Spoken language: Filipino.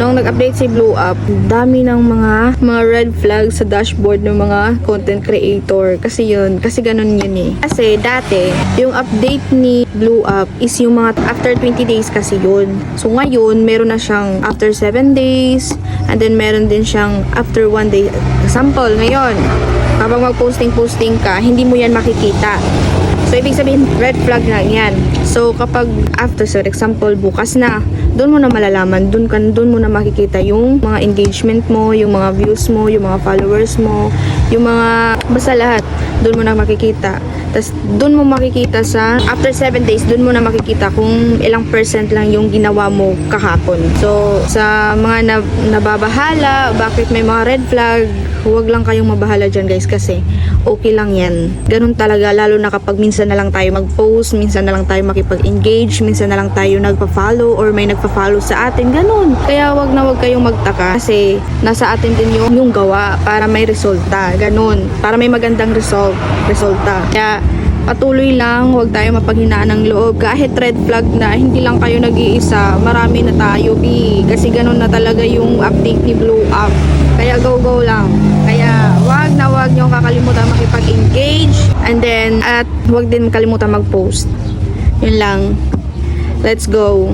nung nag-update si Blue Up, dami ng mga red flags sa dashboard ng mga content creator. Kasi ganun yun eh. Kasi dati, yung update ni Blue Up is yung mga after 20 days kasi yun. So ngayon, meron na siyang after 7 days, and then meron din siyang after 1 day. Example, ngayon, kapag mag-posting ka, hindi mo yan makikita. So, ibig sabihin, red flag na yan. So, kapag after, so example, bukas na, doon mo na malalaman, doon mo na makikita yung mga engagement mo, yung mga views mo, yung mga followers mo, yung mga, basta lahat, doon mo na makikita. Tapos, doon mo makikita sa, after 7 days, doon mo na makikita kung ilang % lang yung ginawa mo kahapon. So, sa mga nababahala, bakit may mga red flag, huwag lang kayong mabahala dyan guys kasi okay lang yan. Ganun talaga, lalo na kapag minsan na lang tayo mag-post, minsan na lang tayo makipag-engage, minsan na lang tayo nagpa-follow or may nagpa-follow sa atin, ganun. Kaya wag kayong magtaka kasi nasa atin din yung gawa para may resulta, ganun. Para may magandang resulta. Kaya patuloy lang, huwag tayo mapaghinaan ng loob. Kahit red flag na, hindi lang kayo nag-iisa, marami na tayo, kasi ganun na talaga yung update ni Blue Up. Kaya go lang. Kaya wag nyo kakalimutan makipag-engage, and then at wag din kalimutan mag-post. Yun lang. Let's go.